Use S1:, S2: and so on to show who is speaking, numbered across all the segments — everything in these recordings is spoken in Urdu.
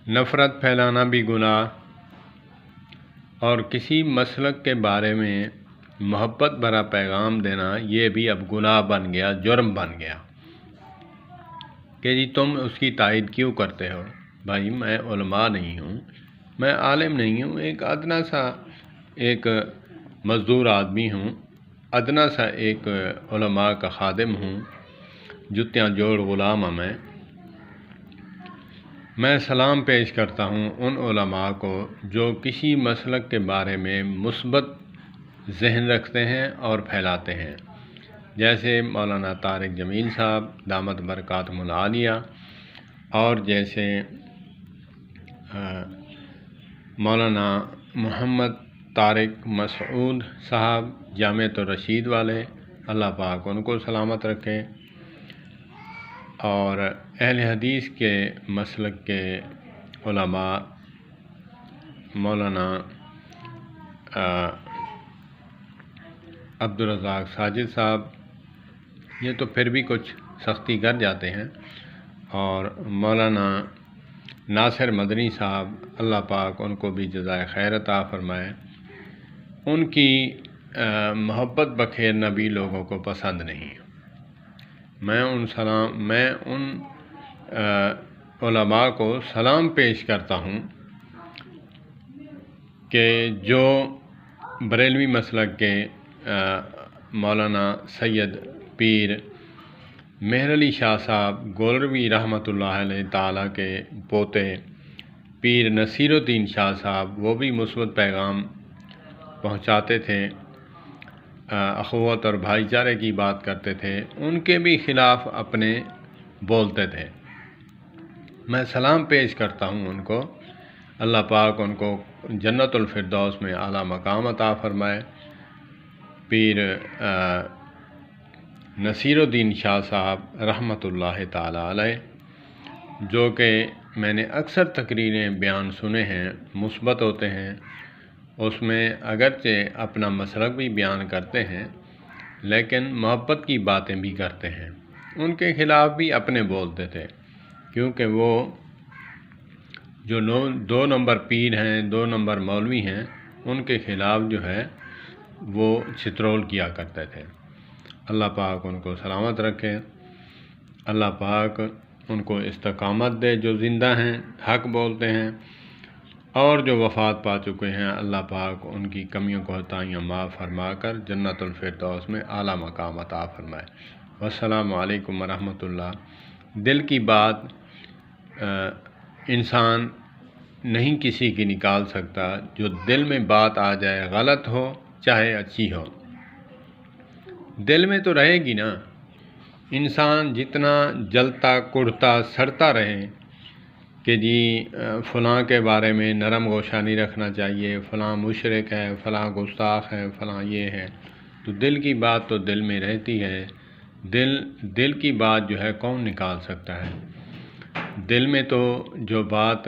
S1: نفرت پھیلانا بھی گناہ، اور کسی مسلک کے بارے میں محبت بھرا پیغام دینا یہ بھی اب گناہ بن گیا، جرم بن گیا کہ جی تم اس کی تائید کیوں کرتے ہو؟ بھائی میں علماء نہیں ہوں، میں عالم نہیں ہوں، ایک ادنا سا ایک مزدور آدمی ہوں، ادنا سا ایک علماء کا خادم ہوں، جتیاں جوڑ غلام ہوں میں سلام پیش کرتا ہوں ان علماء کو جو کسی مسلک کے بارے میں مثبت ذہن رکھتے ہیں اور پھیلاتے ہیں، جیسے مولانا طارق جمیل صاحب دامت برکاتہم العالیہ، اور جیسے مولانا محمد طارق مسعود صاحب جامعۃ الرشید والے، اللہ پاک ان کو سلامت رکھے، اور اہل حدیث کے مسلک کے علماء مولانا عبدالرزاق ساجد صاحب، یہ تو پھر بھی کچھ سختی کر جاتے ہیں، اور مولانا ناصر مدنی صاحب، اللہ پاک ان کو بھی جزائے خیر عطا فرمائے، ان کی محبت بکھیرنا بھی لوگوں کو پسند نہیں۔ میں ان علماء کو سلام پیش کرتا ہوں کہ جو بریلوی مسلک کے مولانا سید پیر مہر علی شاہ صاحب گولروی رحمۃ اللہ علیہ تعالیٰ کے پوتے پیر نصیر الدین شاہ صاحب، وہ بھی مثبت پیغام پہنچاتے تھے، اخوت اور بھائی چارے کی بات کرتے تھے، ان کے بھی خلاف اپنے بولتے تھے۔ میں سلام پیش کرتا ہوں ان کو، اللہ پاک ان کو جنت الفردوس میں اعلیٰ مقام عطا فرمائے۔ پیر نصیر الدین شاہ صاحب رحمۃ اللہ تعالیٰ علیہ، جو کہ میں نے اکثر تقریریں بیان سنے ہیں، مثبت ہوتے ہیں، اس میں اگرچہ اپنا مسلک بھی بیان کرتے ہیں لیکن محبت کی باتیں بھی کرتے ہیں۔ ان کے خلاف بھی اپنے بولتے تھے، کیونکہ وہ جو 2 نمبر پیر ہیں، 2 نمبر مولوی ہیں، ان کے خلاف جو ہے وہ چترول کیا کرتے تھے۔ اللہ پاک ان کو سلامت رکھے، اللہ پاک ان کو استقامت دے، جو زندہ ہیں حق بولتے ہیں، اور جو وفات پا چکے ہیں اللہ پاک ان کی کمیوں کوتاہیاں معاف فرما کر جنت الفردوس میں اعلیٰ مقام عطا فرمائے۔ والسلام علیکم ورحمۃ اللہ۔ دل کی بات انسان نہیں کسی کی نکال سکتا، جو دل میں بات آ جائے، غلط ہو چاہے اچھی ہو، دل میں تو رہے گی نا۔ انسان جتنا جلتا کڑتا سڑتا رہے کہ جی فلاں کے بارے میں نرم گوشہ نہیں رکھنا چاہیے، فلاں مشرک ہے، فلاں گستاخ ہے، فلاں یہ ہے، تو دل کی بات تو دل میں رہتی ہے۔ دل کی بات جو ہے کون نکال سکتا ہے؟ دل میں تو جو بات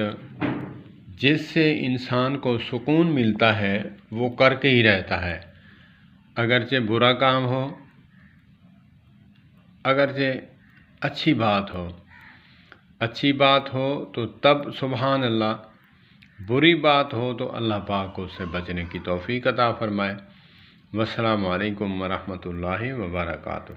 S1: جس سے انسان کو سکون ملتا ہے وہ کر کے ہی رہتا ہے، اگرچہ برا کام ہو، اگرچہ اچھی بات ہو تو تب سبحان اللہ، بری بات ہو تو اللہ پاک کو اس سے بچنے کی توفیق عطا فرمائے۔ والسلام علیکم ورحمۃ اللہ وبرکاتہ۔